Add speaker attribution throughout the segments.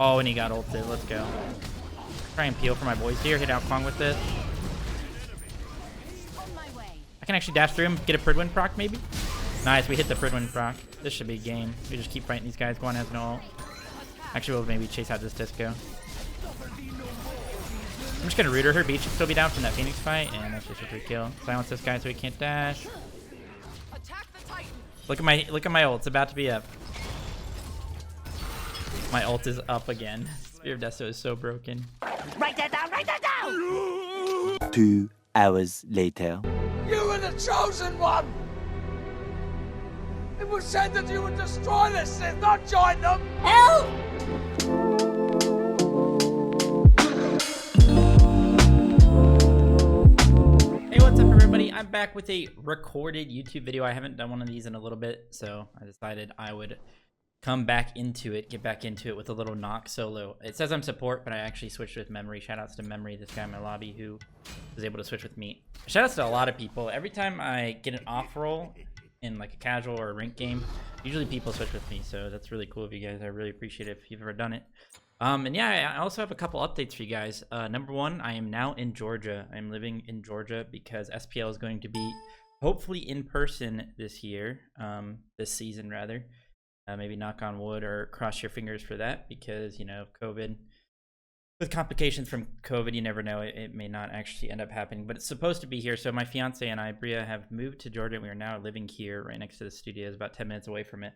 Speaker 1: Oh, and he got ulted. Let's go. Try and peel for my boys here. Hit out Kwang with it. I can actually dash through him. Get a Pridwin proc, maybe? Nice. We hit the Pridwin proc. This should be a game. We just keep fighting these guys. Guan has no ult. Actually, we'll maybe chase out this disco. I'm just going to rooter her. Beat should still be down from that Phoenix fight. And that's just a free kill. Silence this guy so he can't dash. Look at my ult. It's about to be up. My ult is up again. Spear of Deso is so broken.
Speaker 2: Write that down! Write that down!
Speaker 3: 2 hours later.
Speaker 4: You were the chosen one! It was said that you would destroy the Sith, not join them!
Speaker 2: Help!
Speaker 1: Hey, what's up everybody? I'm back with a recorded YouTube video. I haven't done one of these in a little bit, so I decided I would come back into it, get back into it with a little NOX solo. It says I'm support, but I actually switched with Memory. Shoutouts to Memory, this guy in my lobby who was able to switch with me. Shoutouts to a lot of people. Every time I get an off roll in like a casual or a rank game, usually people switch with me, so that's really cool of you guys. I really appreciate it if you've ever done it. And yeah, I also have a couple updates for you guys. Number one, I am now in Georgia. I'm living in Georgia because SPL is going to be hopefully in person this year, this season rather. Maybe knock on wood or cross your fingers for that, because you know, COVID, with complications from COVID, you never know, it may not actually end up happening, but it's supposed to be here. So my fiance and I, Bria, have moved to Georgia, and we are now living here right next to the studios, about 10 minutes away from it.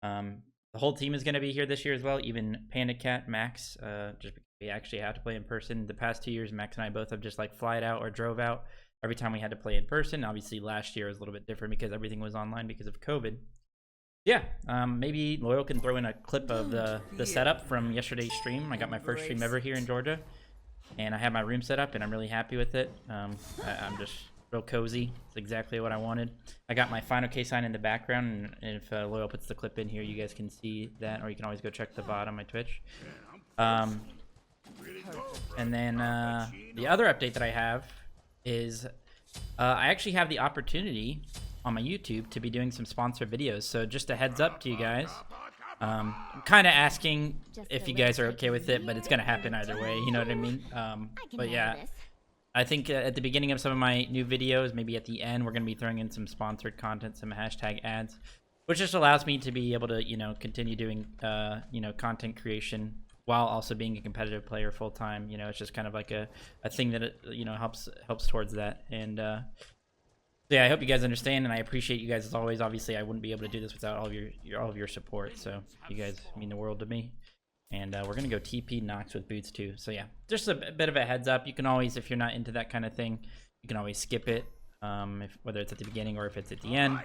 Speaker 1: The whole team is going to be here this year as well, even Panda Cat, Max, just because we actually have to play in person. The past 2 years, Max and I both have just like flied out or drove out every time we had to play in person. Obviously last year was a little bit different because everything was online because of COVID. Yeah, maybe Loyal can throw in a clip of the setup from yesterday's stream. I got my first stream ever here in Georgia, and I have my room set up, and I'm really happy with it. I'm just real cozy. It's exactly what I wanted. I got my Fineokay sign in the background, and if Loyal puts the clip in here, you guys can see that, or you can always go check the VOD on my Twitch. And then the other update that I have is I actually have the opportunity on my YouTube to be doing some sponsored videos, so just a heads up to you guys. I'm kind of asking if you guys are okay with it, but it's gonna happen either way, you know what I mean? But yeah, I think at the beginning of some of my new videos, maybe at the end, we're gonna be throwing in some sponsored content, some hashtag ads, which just allows me to be able to, you know, continue doing you know, content creation while also being a competitive player full time. You know, it's just kind of like a thing that you know, helps towards that. And yeah, I hope you guys understand, and I appreciate you guys as always. Obviously, I wouldn't be able to do this without all of your support. So you guys mean the world to me. And we're gonna go TP NOX with boots too. So yeah, just a bit of a heads up. You can always, if you're not into that kind of thing, you can always skip it, whether it's at the beginning or if it's at the end.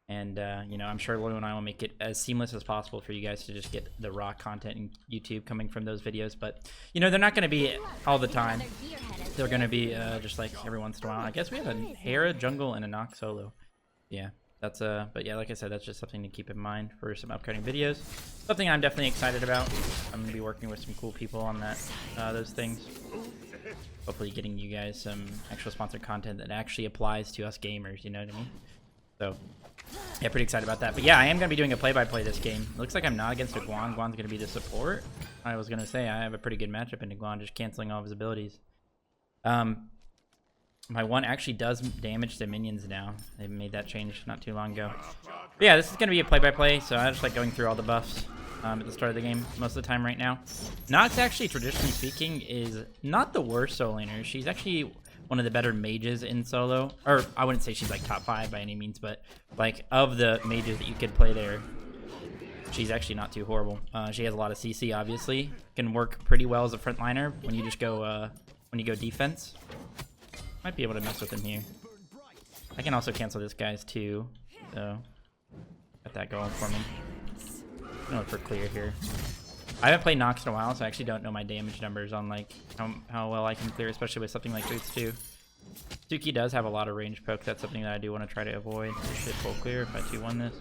Speaker 1: And you know, I'm sure Loyal and I will make it as seamless as possible for you guys to just get the raw content in YouTube coming from those videos. But you know, they're not going to be all the time. They're going to be just like every once in a while. I guess we have a Hera jungle and a NOX solo. Yeah, that's but yeah, like I said, that's just something to keep in mind for some upcoming videos. Something I'm definitely excited about. I'm going to be working with some cool people on that, those things. Hopefully getting you guys some actual sponsored content that actually applies to us gamers, you know what I mean? So yeah, pretty excited about that. But yeah, I am going to be doing a play-by-play this game. It looks like I'm not against a Guan. Guan's going to be the support. I was going to say I have a pretty good matchup into Guan, just canceling all of his abilities. My one actually does damage to minions now. They made that change not too long ago. But yeah, this is going to be a play-by-play, so I just like going through all the buffs at the start of the game most of the time right now. Nox, actually, traditionally speaking, is not the worst solo laner. She's actually one of the better mages in solo, or I wouldn't say she's like top 5 by any means, but like of the mages that you could play there, she's actually not too horrible. She has a lot of CC, obviously, can work pretty well as a frontliner when you just go defense. Might be able to mess with him here. I can also cancel this guy's too, so got that going for me. I'm gonna look for clear here. I haven't played Nox in a while, so I actually don't know my damage numbers on like how well I can clear, especially with something like Boots too. Suki does have a lot of range poke. That's something that I do want to try to avoid. This should full clear if I 2-1 this.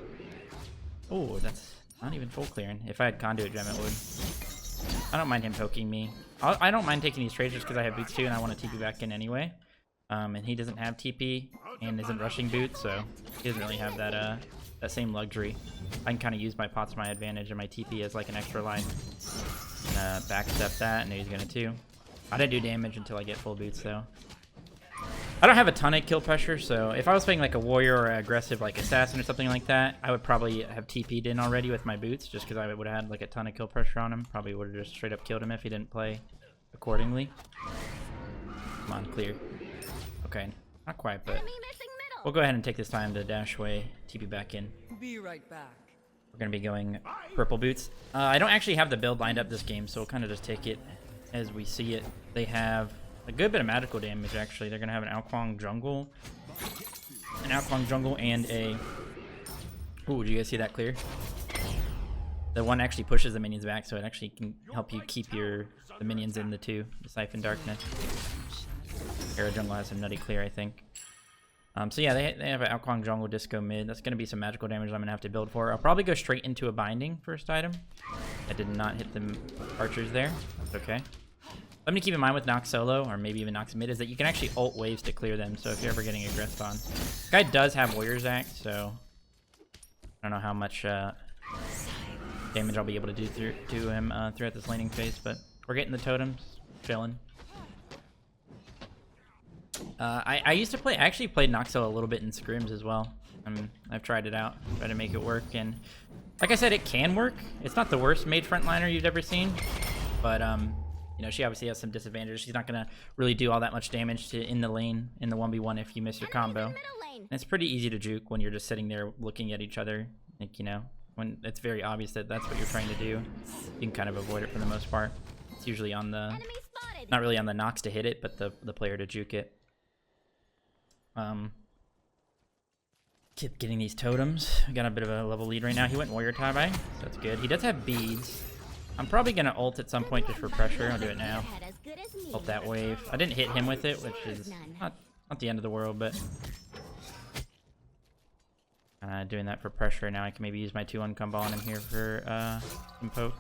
Speaker 1: Oh, that's not even full clearing. If I had Conduit Gem, it would. I don't mind him poking me. I don't mind taking these trades just because I have Boots too, and I want to TP back in anyway. And he doesn't have TP and isn't rushing Boots, so he doesn't really have that that same luxury. I can kind of use my pots to my advantage and my TP as like an extra line. And backstep that. And he's gonna too. I didn't do damage until I get full boots though. I don't have a ton of kill pressure, so if I was playing like a warrior or an aggressive like assassin or something like that, I would probably have TP'd in already with my boots, just because I would have had like a ton of kill pressure on him. Probably would have just straight up killed him if he didn't play accordingly. Come on, clear. Okay, not quite, but we'll go ahead and take this time to dash away, TP back in.
Speaker 5: Be right back.
Speaker 1: We're gonna be going purple boots. I don't actually have the build lined up this game, so we'll kind of just take it as we see it. They have a good bit of magical damage, actually. They're gonna have an Alquang jungle, and a... Ooh, did you guys see that clear? The one actually pushes the minions back, so it actually can help you keep the minions in the two. The Siphon Darkness. Era jungle has some nutty clear, I think. So yeah, they have an Alquang jungle disco mid. That's gonna be some magical damage I'm gonna have to build for. I'll probably go straight into a binding first item. I did not hit the archers there. That's okay. Something to keep in mind with Nox solo, or maybe even Nox mid, is that you can actually ult waves to clear them, so if you're ever getting aggressed on. This guy does have Warrior's Act, so I don't know how much damage I'll be able to do to him throughout this laning phase, but we're getting the totems, chilling. I used to play, I actually played Nox solo a little bit in scrims as well. I've tried it out, tried to make it work, and like I said, it can work. It's not the worst made frontliner you've ever seen, but you know, she obviously has some disadvantages. She's not gonna really do all that much damage in the lane in the 1v1 if you miss your combo. And it's pretty easy to juke when you're just sitting there looking at each other. Like, you know, when it's very obvious that that's what you're trying to do, you can kind of avoid it for the most part. It's usually on the, not really on the Nox to hit it, but the player to juke it. Keep getting these totems. We got a bit of a level lead right now. He went Warrior tie-by, so that's good. He does have beads. I'm probably gonna ult at some point just for pressure. I'll do it now. Ult that wave. I didn't hit him with it, which is not the end of the world, but doing that for pressure. Now I can maybe use my 2-1 combo on him here for some poke.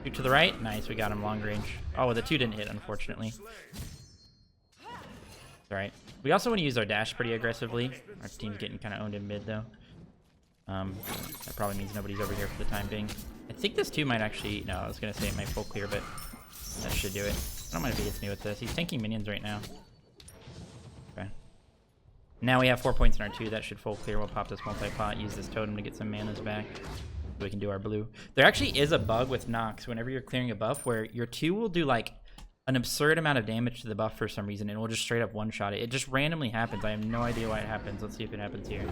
Speaker 1: Shoot to the right. Nice, we got him long range. Oh, well, the 2 didn't hit, unfortunately. Alright. We also want to use our dash pretty aggressively. Our team's getting kind of owned in mid, though. That probably means nobody's over here for the time being. I think this 2 might actually... No, I was going to say it might full clear, but that should do it. I don't mind if he hits me with this. He's tanking minions right now. Okay. Now we have 4 points in our 2. That should full clear. We'll pop this multi-pot, use this totem to get some manas back. So we can do our blue. There actually is a bug with Nox whenever you're clearing a buff where your 2 will do, like, an absurd amount of damage to the buff for some reason, and we'll just straight up one-shot it. It just randomly happens. I have no idea why it happens. Let's see if it happens here.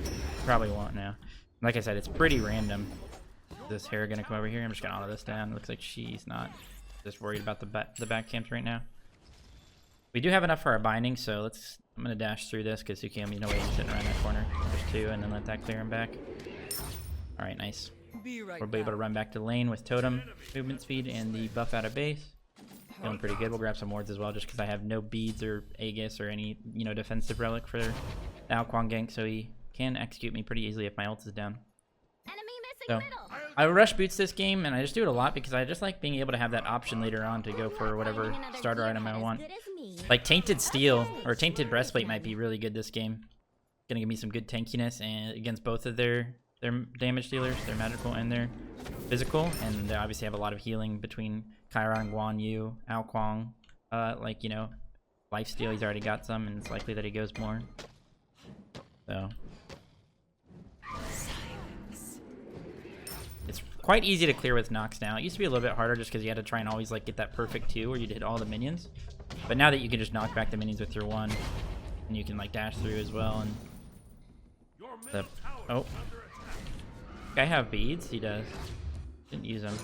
Speaker 1: Probably won't now. Like I said, it's pretty random. Is this hair gonna come over here? I'm just gonna auto this down. It looks like she's not just worried about the back camps right now. We do have enough for our binding, so I'm gonna dash through this because Tsukiomi's no way he's sitting around that corner. There's 2, and then let that clear him back. All right, nice. We'll be able to run back to lane with totem movement speed and the buff out of base. Feeling pretty good. We'll grab some wards as well, just because I have no beads or Aegis or any, you know, defensive relic for the Alquang gank, so he can execute me pretty easily if my ult is down. So I rush boots this game, and I just do it a lot because I just like being able to have that option later on to go for whatever starter item I want. Like Tainted Steel or Tainted Breastplate might be really good this game. Gonna give me some good tankiness and against both of their damage dealers, their magical and their physical, and they obviously have a lot of healing between Chiron, Guan Yu, Alquang. Like, you know, lifesteal, he's already got some, and it's likely that he goes more. So it's quite easy to clear with Nox now. It used to be a little bit harder just because you had to try and always like get that perfect 2 where you'd hit all the minions. But now that you can just knock back the minions with your 1, and you can like dash through as well, and oh, guy have beads? He does. Didn't use them.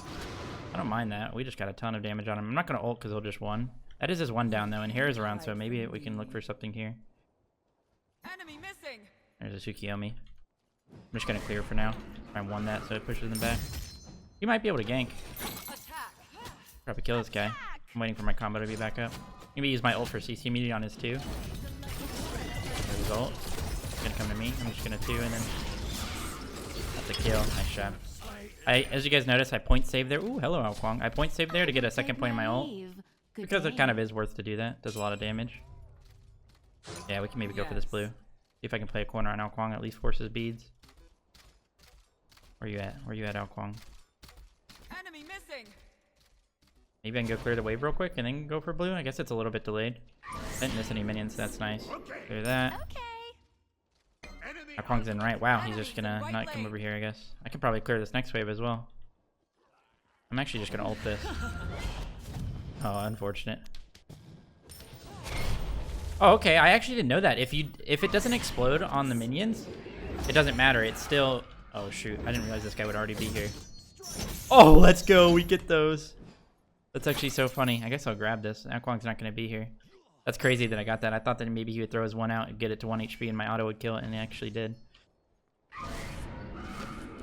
Speaker 1: I don't mind that. We just got a ton of damage on him. I'm not gonna ult because he'll just 1. That is his 1 down though, and hair is around, so maybe we can look for something here.
Speaker 5: Enemy missing.
Speaker 1: There's a Tsukiomi. I'm just gonna clear for now. Try and 1 that so it pushes them back. You might be able to gank. Probably kill this guy. I'm waiting for my combo to be back up. Maybe use my ult for CC immediately on his 2. There's his ult. He's gonna come to me. I'm just gonna 2 and then that's a kill. Nice shot. As you guys notice, I point save there. Ooh, hello Alquang. I point save there to get a second point in my ult. Because it kind of is worth to do that. Does a lot of damage. Yeah, we can maybe go for this blue. See if I can play a corner on Alquang, at least force his beads. Where you at? Where you at, Alquang?
Speaker 5: missing.
Speaker 1: Maybe I can go clear the wave real quick and then go for blue. I guess it's a little bit delayed. Didn't miss any minions. That's nice. Clear that. Kwang's in right. Wow, he's just gonna not come over here, I guess. I could probably clear this next wave as well. I'm actually just gonna ult this. Oh, unfortunate. Oh, okay. I actually didn't know that. If it doesn't explode on the minions, it doesn't matter. It's still... Oh, shoot. I didn't realize this guy would already be here. Oh, let's go. We get those. That's actually so funny. I guess I'll grab this. Kwang's not going to be here. That's crazy that I got that. I thought that maybe he would throw his one out and get it to 1 HP and my auto would kill it, and he actually did.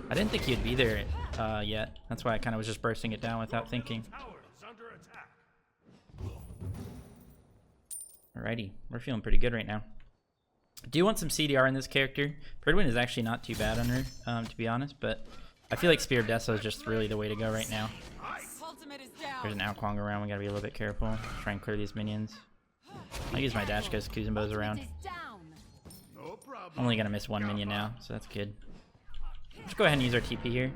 Speaker 1: I didn't think he'd be there yet. That's why I kind of was just bursting it down without thinking. Alrighty. We're feeling pretty good right now. Do you want some CDR in this character? Pridwin is actually not too bad on her, to be honest, but I feel like Spear of Deso is just really the way to go right now. There's an Kwang around. We gotta be a little bit careful. Try and clear these minions. I'll use my dash because Kuzenbo's around. I'm only gonna miss one minion now, so that's good. Let's go ahead and use our TP here.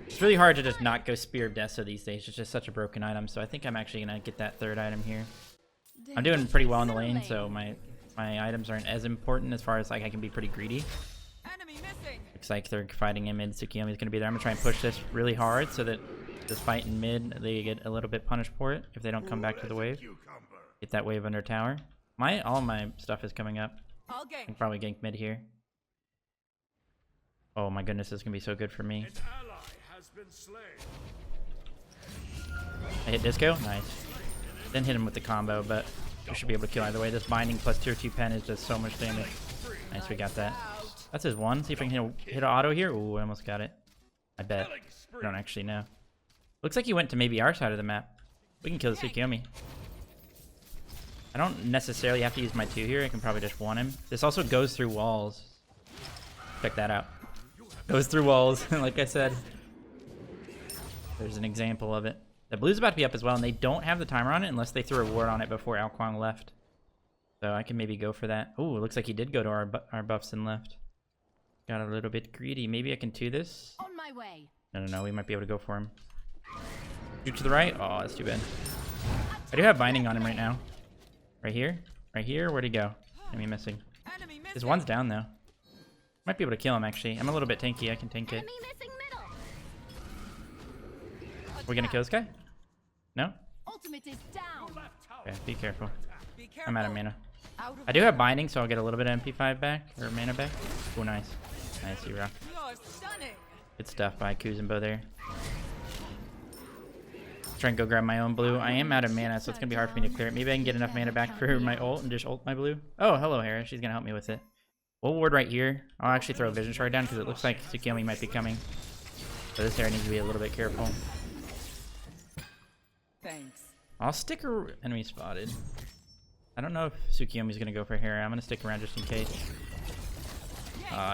Speaker 1: It's really hard to just not go Spear of Deso these days. It's just such a broken item, so I think I'm actually gonna get that third item here. I'm doing pretty well in the lane, so my items aren't as important as far as like I can be pretty greedy. Looks like they're fighting in mid. Tsukiyomi's gonna be there. I'm gonna try and push this really hard so that this fight in mid, they get a little bit punished for it if they don't come back to the wave. Get that wave under tower. All my stuff is coming up. I can probably gank mid here. Oh my goodness, this is gonna be so good for me. I hit disco, nice. Didn't hit him with the combo, but we should be able to kill either way. This binding plus tier 2 pen is just so much damage. Nice, we got that. That's his one. See if I can hit an auto here. Ooh, I almost got it. I bet. I don't actually know. Looks like he went to maybe our side of the map. We can kill the Tsukiyomi. I don't necessarily have to use my 2 here. I can probably just one him. This also goes through walls. Check that out. Goes through walls, like I said. There's an example of it. The blue's about to be up as well, and they don't have the timer on it unless they threw a ward on it before Kwang left. So I can maybe go for that. Oh, it looks like he did go to our buffs and left. Got a little bit greedy. Maybe I can 2 this.
Speaker 2: On my way.
Speaker 1: No, we might be able to go for him. Shoot to the right. Oh, that's too bad. I do have binding on him right now. Right here? Right here? Where'd he go? Enemy missing. His one's down, though. Might be able to kill him, actually. I'm a little bit tanky. I can tank it. We're gonna kill this guy? No?
Speaker 2: Ultimate is down.
Speaker 1: Okay, be careful. I'm out of mana. I do have binding, so I'll get a little bit of MP5 back, or mana back. Oh, nice. Nice, you rock. Good stuff by Kuzenbo there. Try and go grab my own blue. I am out of mana, so it's gonna be hard for me to clear it. Maybe I can get enough mana back for my ult and just ult my blue. Oh, hello, Hera. She's gonna help me with it. We'll ward right here. I'll actually throw a vision shard down because it looks like Tsukiyomi might be coming. So this Hera needs to be a little bit careful.
Speaker 5: Thanks.
Speaker 1: I'll stick her enemy spotted. I don't know if Tsukiyomi's gonna go for Hera. I'm gonna stick around just in case.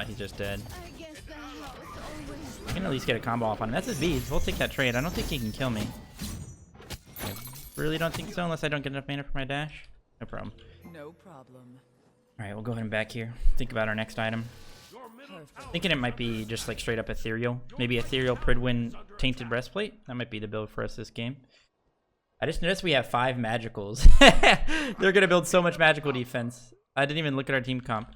Speaker 1: He's just dead. I can at least get a combo off on him. That's his beads. We'll take that trade. I don't think he can kill me. I really don't think so unless I don't get enough mana for my dash. No problem.
Speaker 5: No problem.
Speaker 1: Alright, we'll go ahead and back here. Think about our next item. Thinking it might be just like straight up ethereal. Maybe ethereal Pridwin tainted breastplate. That might be the build for us this game. I just noticed we have 5 magicals. They're gonna build so much magical defense. I didn't even look at our team comp.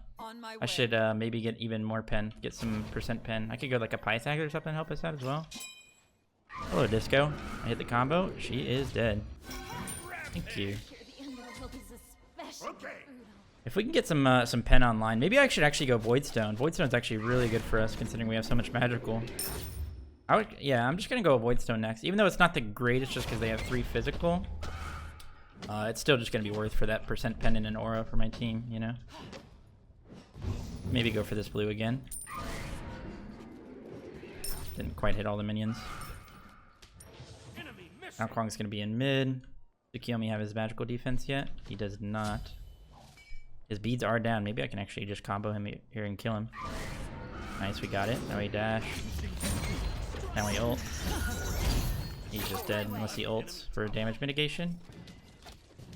Speaker 1: I should maybe get even more pen. Get some percent pen. I could go like a Pythag or something to help us out as well. Hello, Disco. I hit the combo. She is dead. Thank you. If we can get some pen online, maybe I should actually go Voidstone. Voidstone's actually really good for us considering we have so much magical. Yeah, I'm just gonna go Voidstone next. Even though it's not the greatest just because they have 3 physical. It's still just gonna be worth for that percent pen and an aura for my team, you know? Maybe go for this blue again. Didn't quite hit all the minions. Now Kwang's gonna be in mid. Tsukiyomi have his magical defense yet? He does not. His beads are down. Maybe I can actually just combo him here and kill him. Nice, we got it. Now we dash. Now we ult. He's just dead unless he ults for damage mitigation.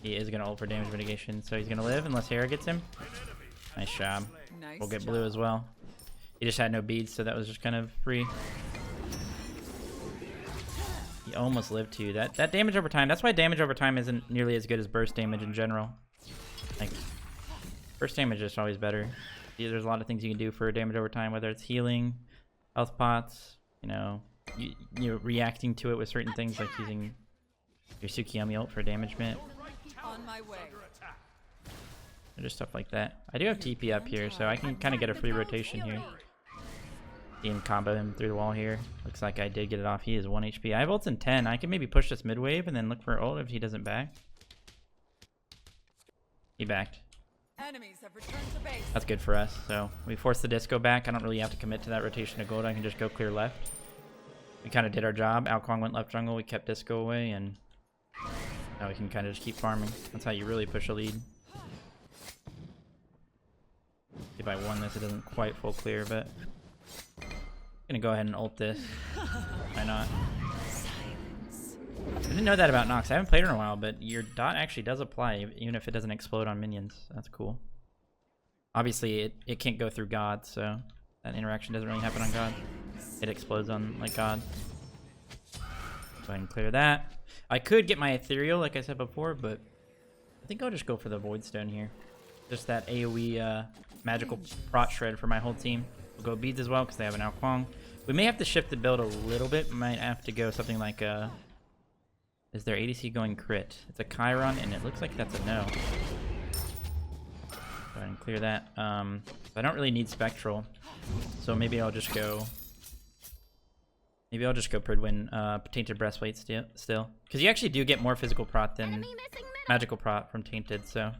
Speaker 1: He is gonna ult for damage mitigation, so he's gonna live unless Hera gets him. Nice job. We'll get blue as well. He just had no beads, so that was just kind of free. He almost lived too. That damage over time. That's why damage over time isn't nearly as good as burst damage in general. Like, burst damage is always better. There's a lot of things you can do for damage over time, whether it's healing, health pots, you know, you're reacting to it with certain things like using your Tsukiyomi ult for damagement.
Speaker 5: On my way.
Speaker 1: Or just stuff like that. I do have TP up here, so I can kind of get a free rotation here. And combo him through the wall here. Looks like I did get it off. He is 1 HP. I have ults in 10. I can maybe push this mid wave and then look for ult if he doesn't back. He backed.
Speaker 5: Enemies have returned to base.
Speaker 1: That's good for us. So we force the disco back. I don't really have to commit to that rotation of gold. I can just go clear left. We kind of did our job. Alkwang went left jungle. We kept disco away, and now we can kind of just keep farming. That's how you really push a lead. If I won this, it doesn't quite full clear, but I'm gonna go ahead and ult this. Why not? I didn't know that about Nox. I haven't played in a while, but your dot actually does apply even if it doesn't explode on minions. That's cool. Obviously, it can't go through God, so that interaction doesn't really happen on God. It explodes on like God. Go ahead and clear that. I could get my ethereal, like I said before, but I think I'll just go for the void stone here. Just that AoE magical prot shred for my whole team. We'll go beads as well because they have an Alkwang. We may have to shift the build a little bit. Might have to go something like is their ADC going crit? It's a Chiron, and it looks like that's a no. Go ahead and clear that. I don't really need Spectral, so maybe I'll just go. Maybe I'll just go Pridwin, Tainted Breastplate still. Because you actually do get more physical prot than magical prot from Tainted, so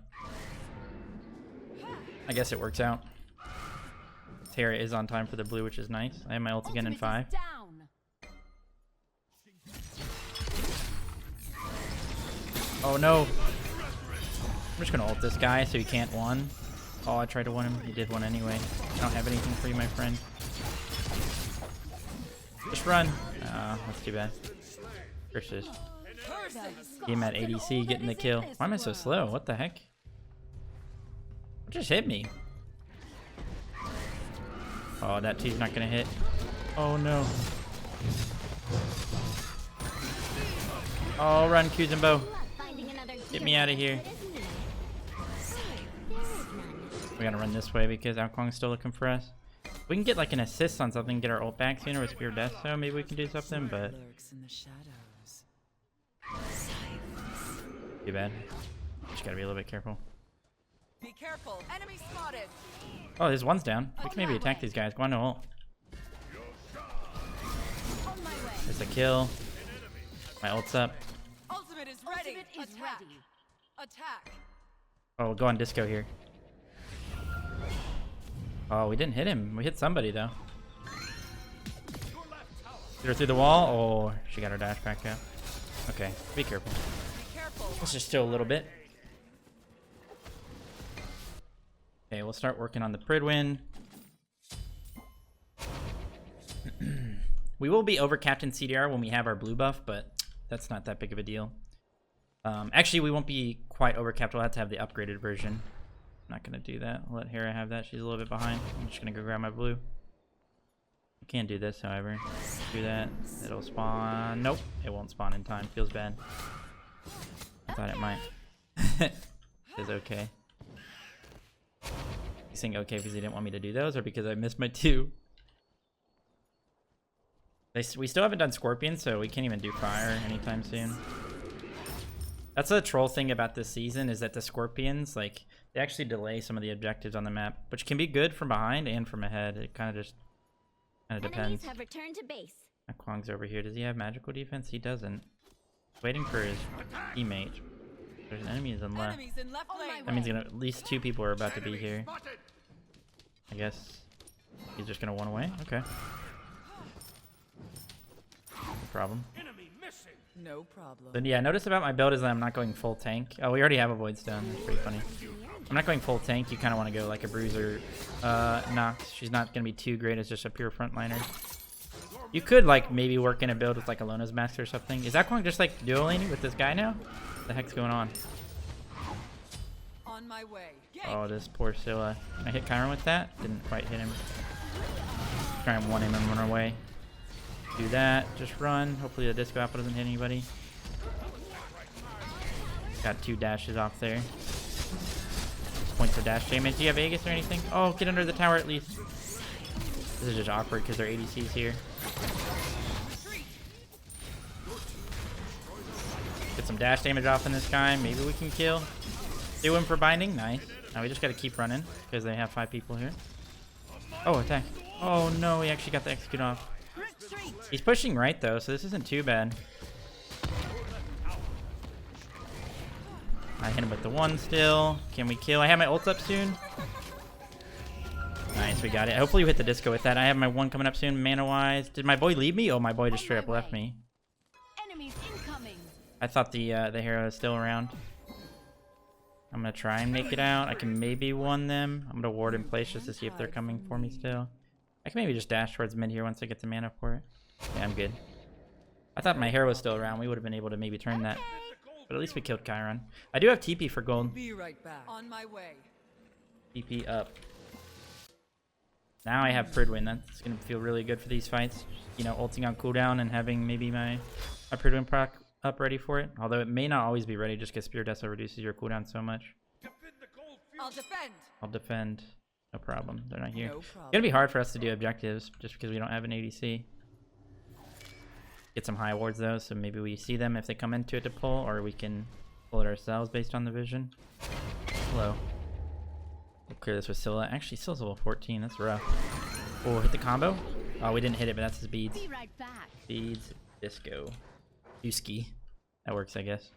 Speaker 1: I guess it works out. Terra is on time for the blue, which is nice. I have my ult again in 5. Oh no! I'm just gonna ult this guy so he can't one. Oh, I tried to one him. He did one anyway. I don't have anything for you, my friend. Just run. That's too bad. Versus him at ADC getting the kill. Why am I so slow? What the heck? What just hit me? Oh, that T's not gonna hit. Oh no. Oh, run, Kuzumbo. Get me out of here. We gotta run this way because Alkwang's still looking for us. We can get like an assist on something, get our ult back sooner with Spear of Death, so maybe we can do something, but too bad. Just gotta be a little bit careful.
Speaker 5: Be careful. Enemy spotted.
Speaker 1: Oh, this one's down. We can maybe attack these guys. Go on to ult. There's a kill. My ult's up.
Speaker 5: Ultimate is ready. Attack. Attack.
Speaker 1: Oh, go on disco here. Oh, we didn't hit him. We hit somebody though. Hit her through the wall. Oh, she got her dash back out. Okay, be careful.
Speaker 5: Be careful.
Speaker 1: Let's just chill a little bit. Okay, we'll start working on the Pridwin. We will be over Captain CDR when we have our blue buff, but that's not that big of a deal. Actually, we won't be quite over capped. We'll have to have the upgraded version. I'm not gonna do that. I'll let Hera have that. She's a little bit behind. I'm just gonna go grab my blue. I can't do this, however. Do that. It'll spawn. Nope, it won't spawn in time. Feels bad. I thought it might. It's okay. He's saying okay because he didn't want me to do those, or because I missed my 2. We still haven't done Scorpion, so we can't even do Fire anytime soon. That's the troll thing about this season, is that the Scorpions, like, they actually delay some of the objectives on the map, which can be good from behind and from ahead. It kind of depends.
Speaker 2: Have returned to base.
Speaker 1: Kwang's over here. Does he have magical defense? He doesn't. He's waiting for his teammate. There's enemies in left.
Speaker 5: Enemies in left lane.
Speaker 1: That means at least 2 people are about to be here. I guess he's just gonna one away. Okay. No problem.
Speaker 5: No problem.
Speaker 1: Then yeah, notice about my build is that I'm not going full tank. Oh, we already have a void stone. That's pretty funny. I'm not going full tank. You kind of want to go like a bruiser. Nox. She's not gonna be too great as just a pure frontliner. You could like maybe work in a build with like Alona's Mask or something. Is that Kwang just like dueling with this guy now? What the heck's going on?
Speaker 5: On my way.
Speaker 1: Oh, this poor Scylla. Can I hit Chiron with that? Didn't quite hit him. Try and one him and run away. Do that. Just run. Hopefully the disco apple doesn't hit anybody. Got 2 dashes off there. Points of dash damage. Do you have Aegis or anything? Oh, get under the tower at least. This is just awkward because their ADC's here. Get some dash damage off in this guy. Maybe we can kill. Do him for binding. Nice. Now we just got to keep running because they have 5 people here. Oh, attack. Oh no, he actually got the execute off. He's pushing right though, so this isn't too bad. I hit him with the 1 still. Can we kill? I have my ult up soon. Nice, we got it. Hopefully we hit the disco with that. I have my 1 coming up soon, mana-wise. Did my boy leave me? Oh, my boy just straight up left me.
Speaker 2: Enemies incoming.
Speaker 1: I thought the hero is still around. I'm gonna try and make it out. I can maybe one them. I'm gonna ward in place just to see if they're coming for me still. I can maybe just dash towards mid here once I get the mana for it. Yeah, I'm good. I thought my hero was still around. We would have been able to maybe turn that. But at least we killed Chiron. I do have TP for gold.
Speaker 5: Be right back. On my way.
Speaker 1: TP up. Now I have Pridwin. That's gonna feel really good for these fights. You know, ulting on cooldown and having maybe my Pridwin proc up ready for it. Although it may not always be ready just because Spear Deso reduces your cooldown so much.
Speaker 5: I'll defend.
Speaker 1: I'll defend. No problem. They're not here.
Speaker 5: No
Speaker 1: It's
Speaker 5: problem.
Speaker 1: gonna be hard for us to do objectives just because we don't have an ADC. Get some high wards though, so maybe we see them if they come into it to pull, or we can pull it ourselves based on the vision. Hello. We'll clear this with Scylla. Actually, Scylla's level 14. That's rough. Oh, hit the combo. Oh, we didn't hit it, but that's his beads.
Speaker 2: Be right back.
Speaker 1: Beads, disco, Yuski. That works, I guess.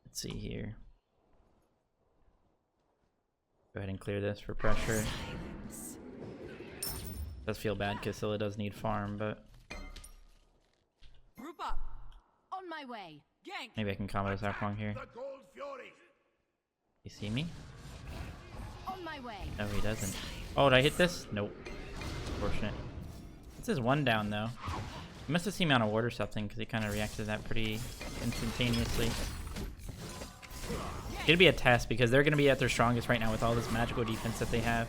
Speaker 1: Let's see here. Go ahead and clear this for pressure. Does feel bad because Scylla does need farm, but
Speaker 5: Group up.
Speaker 2: On my way.
Speaker 5: Gank.
Speaker 1: maybe I can combo this Akwong here. You see me?
Speaker 2: On my way.
Speaker 1: No, he doesn't. Oh, did I hit this? Nope. Unfortunate. This is 1 down though. He must have seen me on a ward or something because he kind of reacted to that pretty instantaneously. It's gonna be a test because they're gonna be at their strongest right now with all this magical defense that they have.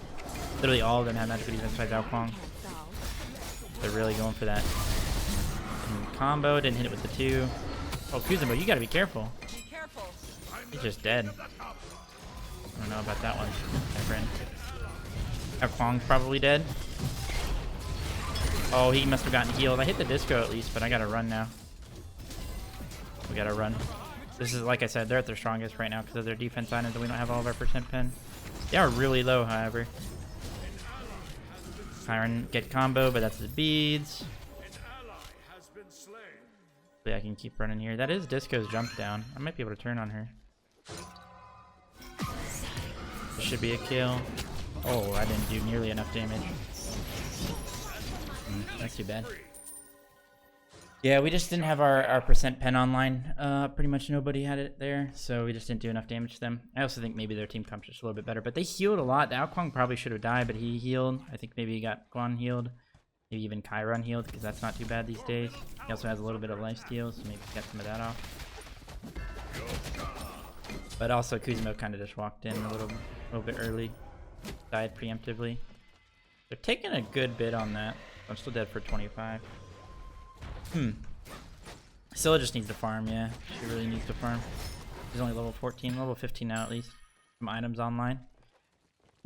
Speaker 1: Literally all of them have magical defense besides Akwong. They're really going for that. And combo, didn't hit it with the 2. Oh, Kuzenbo, you gotta be careful.
Speaker 5: Be careful.
Speaker 1: He's just dead. I don't know about that one, my friend. Akwong's probably dead. Oh, he must have gotten healed. I hit the disco at least, but I gotta run now. We gotta run. This is, like I said, they're at their strongest right now because of their defense items, and we don't have all of our percent pen. They are really low, however. Chiron get combo, but that's his beads. Hopefully I can keep running here. That is Disco's jump down. I might be able to turn on her. This should be a kill. Oh, I didn't do nearly enough damage. That's too bad. Yeah, we just didn't have our percent pen online. Pretty much nobody had it there, so we just didn't do enough damage to them. I also think maybe their team comp's just a little bit better, but they healed a lot. The Akwong probably should have died, but he healed. I think maybe he got Guan healed. Maybe even Chiron healed, because that's not too bad these days. He also has a little bit of lifesteal, so maybe get some of that off. But also, Kuzenbo kind of just walked in a little bit early. Died preemptively. They're taking a good bit on that. I'm still dead for 25. Scylla just needs to farm, yeah. She really needs to farm. She's only level 14, level 15 now at least. Some items online.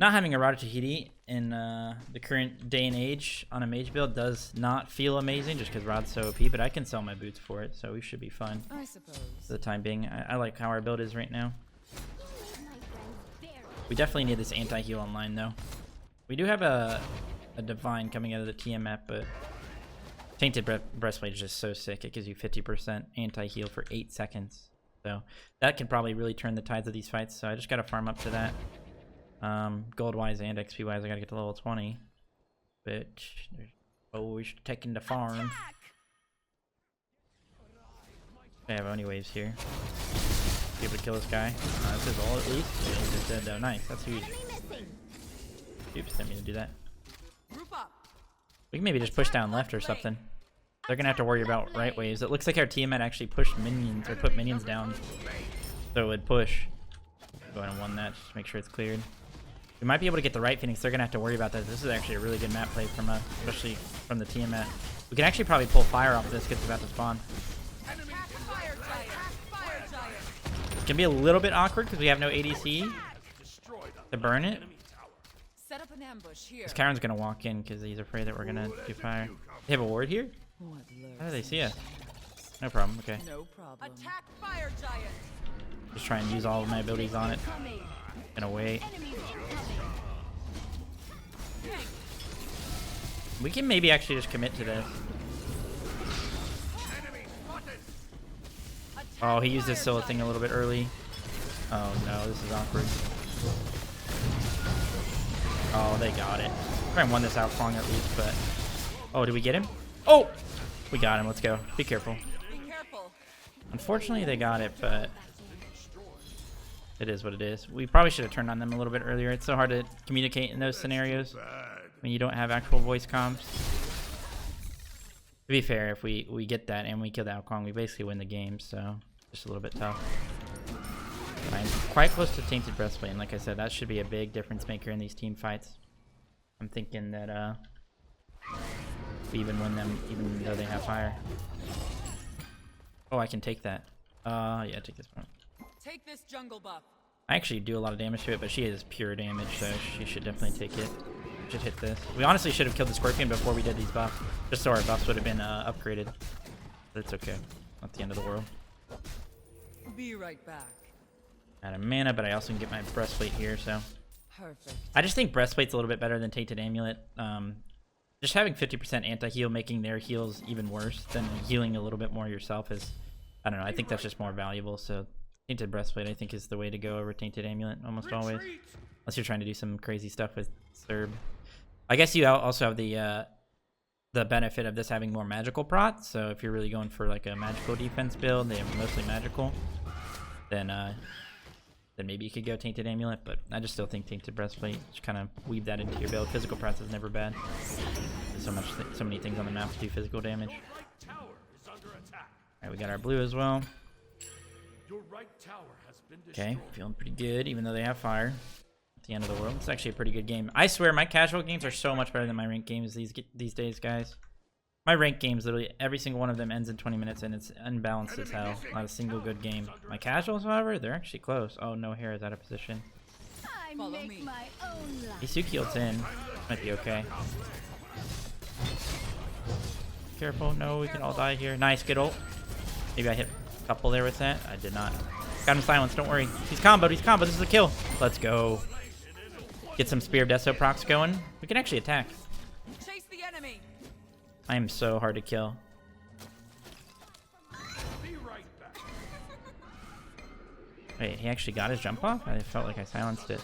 Speaker 1: Not having a Rada Tahiti in the current day and age on a mage build does not feel amazing just because Rod's so OP, but I can sell my boots for it, so we should be fine.
Speaker 5: I suppose.
Speaker 1: For the time being. I like how our build is right now. We definitely need this anti-heal online though. We do have a divine coming out of the TM map, but Tainted Breastplate is just so sick. It gives you 50% anti-heal for 8 seconds. So that can probably really turn the tides of these fights. So I just got to farm up to that. Gold-wise and XP-wise, I got to get to level 20. But we should take into farm. I have Oni waves here. Be able to kill this guy. This is all at least. Yeah, he's just dead though. Nice. That's huge. Oops, didn't mean to do that.
Speaker 5: Group up.
Speaker 1: We can maybe just push down left or something. They're gonna have to worry about right waves. It looks like our team might actually push minions or put minions down, so it would push. Go ahead and won that. Just make sure it's cleared. We might be able to get the right Phoenix. They're gonna have to worry about that. This is actually a really good map play from especially from the Tiamat. We can actually probably pull fire off this because it's about to spawn.
Speaker 5: Attack fire giant. Fire giant.
Speaker 1: It's gonna be a little bit awkward because we have no ADC to burn it.
Speaker 5: Set up an ambush here.
Speaker 1: This Chiron's gonna walk in because he's afraid that we're gonna do fire. They have a ward here? How do they see us? No problem. Okay.
Speaker 5: No problem. Attack fire giant.
Speaker 1: Just try and use all of my abilities on it.
Speaker 2: Coming.
Speaker 1: Gonna wait.
Speaker 2: Enemies incoming.
Speaker 1: We can maybe actually just commit to this. Oh, he used his Scylla thing a little bit early. Oh no, this is awkward. Oh, they got it. Try and won this out strong at least, but... Oh, did we get him? Oh! We got him. Let's go. Be careful.
Speaker 5: Be careful.
Speaker 1: Unfortunately, they got it, but... It is what it is. We probably should have turned on them a little bit earlier. It's so hard to communicate in those scenarios when you don't have actual voice comms. To be fair, if we get that and we kill the Alcon, we basically win the game, so just a little bit tough. I'm quite close to Tainted Breastplate, and like I said, that should be a big difference maker in these team fights. I'm thinking that we even win them even though they have fire. Oh, I can take that. Yeah, take this one.
Speaker 5: Take this jungle buff.
Speaker 1: I actually do a lot of damage to it, but she is pure damage, so she should definitely take it. Should hit this. We honestly should have killed the Scorpion before we did these buffs, just so our buffs would have been upgraded. But it's okay. Not the end of the world.
Speaker 5: Be right back.
Speaker 1: Out of mana, but I also can get my breastplate here, so.
Speaker 5: Perfect.
Speaker 1: I just think breastplate's a little bit better than Tainted Amulet. Just having 50% anti-heal, making their heals even worse than healing a little bit more yourself is, I don't know, I think that's just more valuable, so. Tainted Breastplate, I think, is the way to go over Tainted Amulet, almost always. Unless you're trying to do some crazy stuff with Serb. I guess you also have the benefit of this having more magical prot, so if you're really going for like a magical defense build, they have mostly magical, then maybe you could go Tainted Amulet, but I just still think Tainted Breastplate, just kind of weave that into your build. Physical prots is never bad. There's so many things on the map to do physical damage. Alright, we got our blue as well. Okay, feeling pretty good, even though they have fire. At the end of the world, it's actually a pretty good game. I swear, my casual games are so much better than my ranked games these days, guys. My ranked games, literally every single one of them ends in 20 minutes, and it's unbalanced as hell. Not a single good game. My casuals, however, they're actually close. Oh, no hair is out of position.
Speaker 2: I
Speaker 5: Follow
Speaker 2: make
Speaker 5: me.
Speaker 2: my own life.
Speaker 1: Isuki ults in. Might be okay. Careful, no, we can all die here. Nice, good ult. Maybe I hit a couple there with that. I did not. Got him silenced, don't worry. He's comboed, this is a kill. Let's go. Get some Spear of Deso procs going. We can actually attack.
Speaker 5: Chase the enemy.
Speaker 1: I am so hard to kill. Wait, he actually got his jump off? I felt like I silenced it.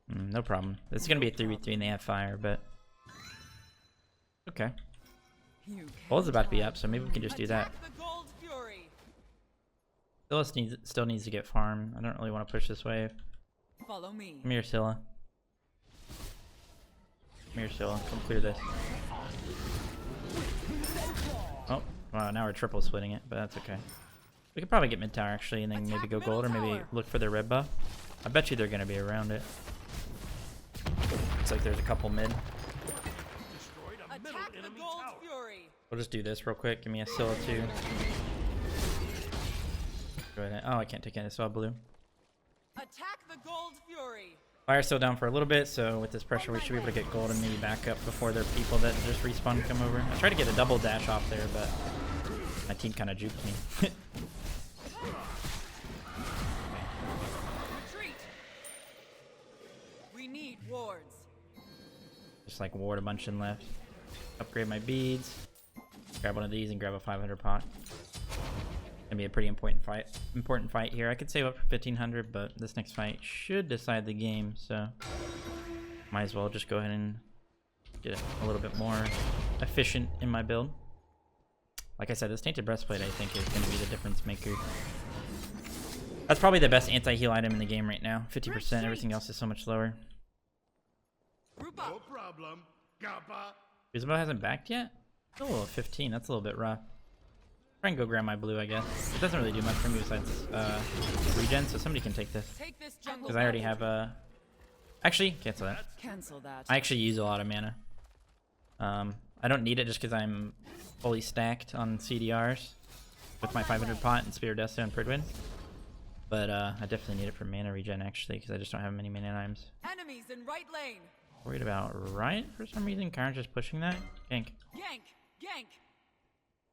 Speaker 1: No problem. This is going to be a 3v3 and they have fire, but... Okay. Gold's about to be up, so maybe we can just do that.
Speaker 5: Attack the gold fury.
Speaker 1: Still needs to get farm. I don't really want to push this wave.
Speaker 5: Follow me.
Speaker 1: Come here, Scylla. Come here, Scylla. Come clear this. Oh, wow, now we're triple splitting it, but that's okay. We could probably get mid tower actually, and then maybe go gold, or maybe look for their red buff. I bet you they're going to be around it. Looks like there's a couple mid.
Speaker 5: Attack the gold fury.
Speaker 1: We'll just do this real quick. Give me a Scylla too. Go ahead. Oh, I can't take it. I saw blue.
Speaker 5: Attack the gold fury.
Speaker 1: Fire's still down for a little bit, so with this pressure, we should be able to get gold and maybe back up before their people that just respawn come over. I tried to get a double dash off there, but my team kind of juked me.
Speaker 5: Retreat. We need wards.
Speaker 1: Just like ward a bunch in left. Upgrade my beads. Grab one of these and grab a 500 pot. Gonna be a pretty important fight here. I could save up for 1500, but this next fight should decide the game, so might as well just go ahead and get a little bit more efficient in my build. Like I said, this Tainted Breastplate I think is gonna be the difference maker. That's probably the best anti-heal item in the game right now. 50%, everything else is so much lower.
Speaker 5: Group up.
Speaker 6: No problem, Kappa.
Speaker 1: Isabel hasn't backed yet? Oh, 15, that's a little bit rough. Try and go grab my blue, I guess. It doesn't really do much for me besides regen, so somebody can take this.
Speaker 5: Take this jungle.
Speaker 1: Because I already have Actually, cancel that.
Speaker 5: Cancel that.
Speaker 1: I actually use a lot of mana. I don't need it just because I'm fully stacked on CDRs with my 500 pot and Spear of Death and Pridwin. But I definitely need it for mana regen actually because I just don't have many mana items.
Speaker 5: Enemies in right lane.
Speaker 1: Worried about right for some reason. Kyron's just pushing that. Gank.
Speaker 5: Yank. Yank.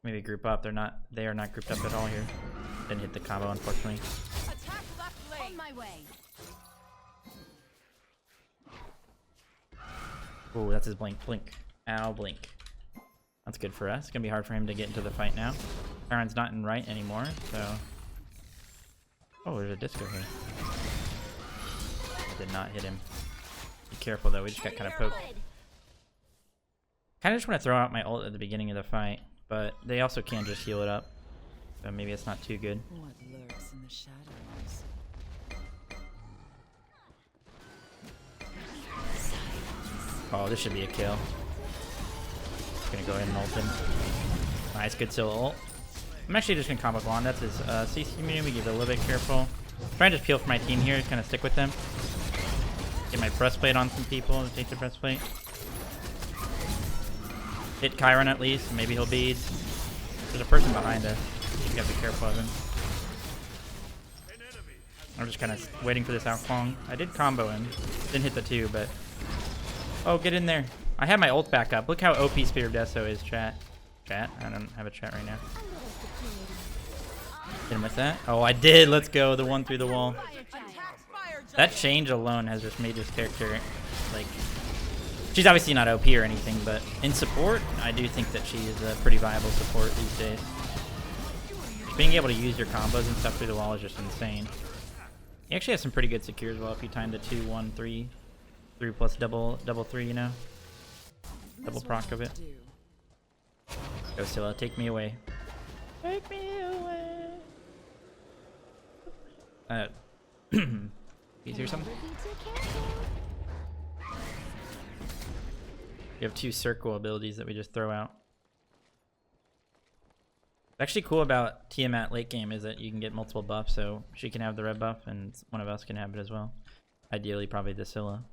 Speaker 1: Maybe group up. They are not grouped up at all here. Didn't hit the combo unfortunately.
Speaker 5: Attack left
Speaker 2: On
Speaker 5: lane.
Speaker 2: my way.
Speaker 1: Ooh, that's his blink. Blink. Ow, blink. That's good for us. It's gonna be hard for him to get into the fight now. Kyron's not in right anymore, so. Oh, there's a disco here. Did not hit him. Be careful though, we just got kind of poked. Kinda just want to throw out my ult at the beginning of the fight, but they also can just heal it up. So maybe it's not too good.
Speaker 5: What lurks in the shadows?
Speaker 1: Oh, this should be a kill. Gonna go ahead and ult him. Nice, good still ult. I'm actually just gonna combo Blonde. That's his CC move. We give it a little bit careful. Try and just peel for my team here, kind of stick with them. Get my breastplate on some people to take the breastplate. Hit Chiron at least, maybe he'll bead. There's a person behind us. You gotta be careful of him. I'm just kind of waiting for this Alclong. I did combo him. Didn't hit the 2, but... Oh, get in there. I have my ult back up. Look how OP Spear of Deso is, chat. Chat? I don't have a chat right now. Hit him with that. Oh, I did. Let's go. The one through the wall.
Speaker 5: Attack fire.
Speaker 1: That change alone has just made this character, like... She's obviously not OP or anything, but in support, I do think that she is a pretty viable support these days. Being able to use your combos and stuff through the wall is just insane. You actually have some pretty good secure as well if you time the 2, 1, 3. 3 plus double 3, you know? Double proc of it. Go Scylla, take me away. Take me away. You hear something? We have 2 circle abilities that we just throw out. What's actually cool about Tiamat late game is that you can get multiple buffs, so she can have the red buff and one of us can have it as well. Ideally, probably the Scylla.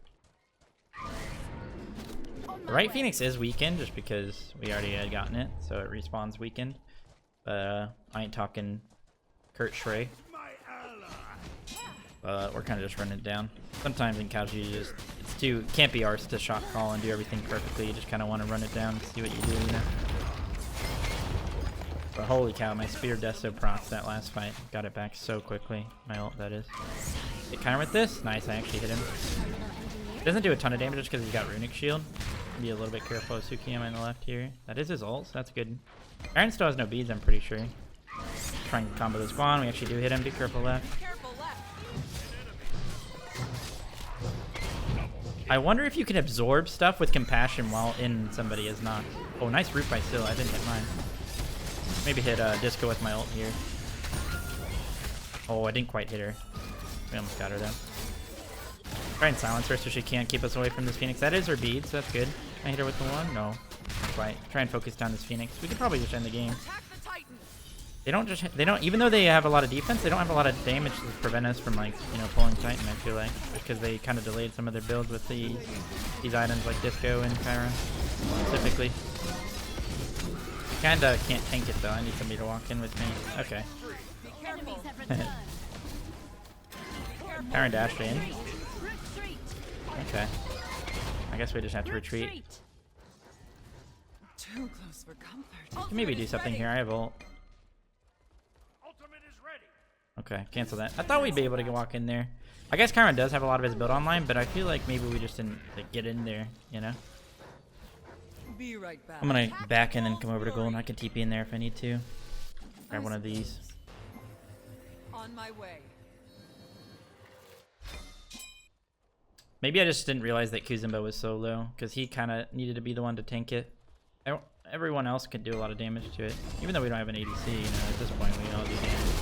Speaker 1: The right Phoenix is weakened just because we already had gotten it, so it respawns weakened. But I ain't talking Kurt Shrey. But we're kind of just running it down. Sometimes in couch you just can't be arsed to shot call and do everything perfectly. You just kind of want to run it down and see what you do, you know. But holy cow, my Spear Deso procs that last fight. Got it back so quickly. My ult, that is. Hit Kyron with this. Nice, I actually hit him. Doesn't do a ton of damage just because he's got Runic Shield. Be a little bit careful of Tsukiyama on the left here. That is his ult, so that's good. Iron still has no beads, I'm pretty sure. Trying to combo this Guan. We actually do hit him. Be careful left.
Speaker 5: Careful left.
Speaker 1: I wonder if you can absorb stuff with Compassion while in somebody is not. Oh, nice root by Still. I didn't hit mine. Maybe hit Disco with my ult here. Oh, I didn't quite hit her. We almost got her though. Try and silence her so she can't keep us away from this Phoenix. That is her bead, so that's good. Can I hit her with the 1? No. Not quite. Try and focus down this Phoenix. We could probably just end the game.
Speaker 5: Attack the Titan.
Speaker 1: They don't, even though they have a lot of defense, they don't have a lot of damage to prevent us from, like, you know, pulling Titan, I feel like. Because they kind of delayed some of their builds with these items like Disco and Chiron, specifically. Kinda can't tank it though. I need somebody to walk in with me. Okay.
Speaker 5: Be careful.
Speaker 2: Enemies have returned.
Speaker 1: Chiron dashed in.
Speaker 2: Retreat.
Speaker 1: Okay. I guess we just have to retreat.
Speaker 5: Too close for comfort.
Speaker 1: Can maybe do something here. I have ult.
Speaker 6: Ultimate is ready.
Speaker 1: Okay, cancel that. I thought we'd be able to walk in there. I guess Chiron does have a lot of his build online, but I feel like maybe we just didn't like, get in there, you know?
Speaker 5: Be right back.
Speaker 1: I'm gonna back in and come over to gold. I can TP in there if I need to. Grab one of these.
Speaker 5: On my way.
Speaker 1: Maybe I just didn't realize that Kuzumba was so low, because he kind of needed to be the one to tank it. Everyone else could do a lot of damage to it. Even though we don't have an ADC, you know, at this point we all do damage.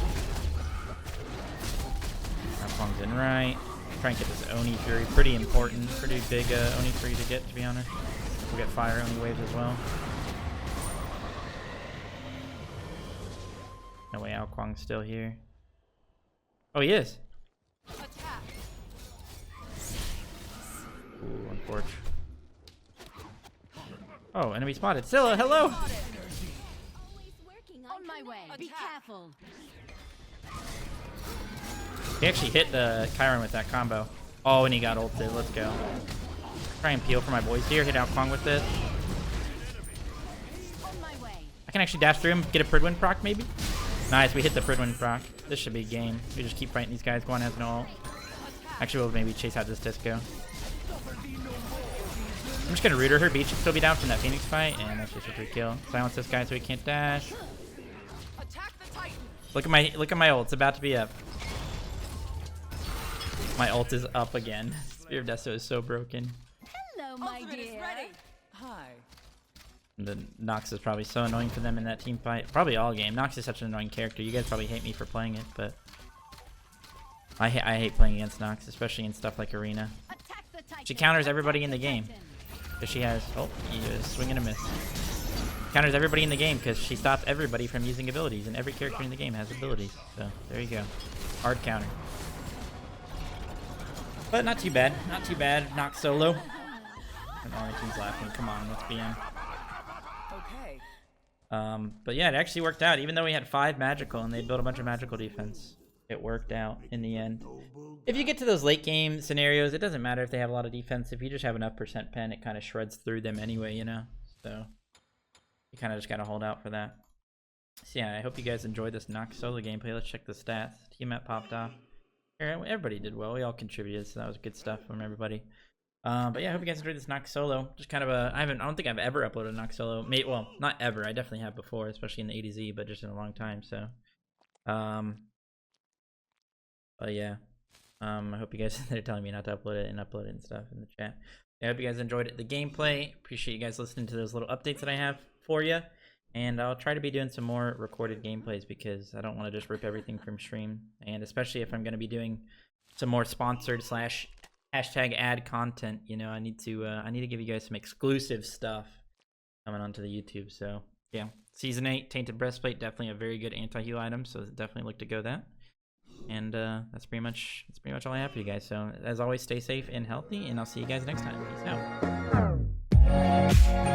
Speaker 1: Rapong's in right. Try and get this Oni Fury. Pretty important. Pretty big Oni Fury to get, to be honest. We'll get fire Oni waves as well. No way Ao Kwang's still here. Oh, he is.
Speaker 5: Attack.
Speaker 1: Ooh, unfortunate. Oh, enemy spotted. Scylla, hello!
Speaker 2: Always working on my way. Be careful.
Speaker 1: He actually hit the Chiron with that combo. Oh, and he got ulted. Let's go. Try and peel for my boys here. Hit out Kwong with it.
Speaker 2: On my way.
Speaker 1: I can actually dash through him, get a Pridwin proc maybe. Nice, we hit the Pridwin proc. This should be a game. We just keep fighting these guys. Guan has no ult. Actually, we'll maybe chase out this disco. I'm just gonna rooter her. Beat should still be down from that Phoenix fight, and that's just a free kill. Silence this guy so he can't dash.
Speaker 5: Attack the Titan.
Speaker 1: Look at my ult. It's about to be up. My ult is up again. Spear of Deso is so broken.
Speaker 2: Hello, my
Speaker 5: Ultimate is
Speaker 2: dear.
Speaker 5: ready. Hi.
Speaker 1: The Nox is probably so annoying for them in that team fight. Probably all game. Nox is such an annoying character. You guys probably hate me for playing it, but I hate playing against Nox, especially in stuff like Arena.
Speaker 2: Attack the Titan.
Speaker 1: She counters everybody in the game. Because she has... Oh, he is swing and a miss. Counters everybody in the game because she stops everybody from using abilities, and every character in the game has abilities. So, there you go. Hard counter. But not too bad. Not too bad. Nox solo. And all the team's laughing. Come on, let's be in.
Speaker 5: Okay.
Speaker 1: But yeah, it actually worked out. Even though we had 5 magical and they built a bunch of magical defense, it worked out in the end. If you get to those late game scenarios, it doesn't matter if they have a lot of defense. If you just have enough % pen, it kind of shreds through them anyway, you know? So you kind of just got to hold out for that. So yeah, I hope you guys enjoyed this Nox solo gameplay. Let's check the stats. Team map popped off. Everybody did well. We all contributed, so that was good stuff from everybody. But yeah, I hope you guys enjoyed this Nox solo. Just kind of a, I don't think I've ever uploaded a Nox solo. Well, not ever. I definitely have before, especially in the A to Z, but just in a long time. So, but yeah, I hope you guys they're telling me not to upload it and stuff in the chat. I hope you guys enjoyed the gameplay. Appreciate you guys listening to those little updates that I have for you. And I'll try to be doing some more recorded gameplays because I don't want to just rip everything from stream. And especially if I'm going to be doing some more sponsored / #ad content, you know, I need to give you guys some exclusive stuff coming onto the YouTube. So yeah, Season 8 Tainted Breastplate, definitely a very good anti-heal item. So definitely look to go that. And that's pretty much all I have for you guys. So as always, stay safe and healthy, and I'll see you guys next time. Peace out.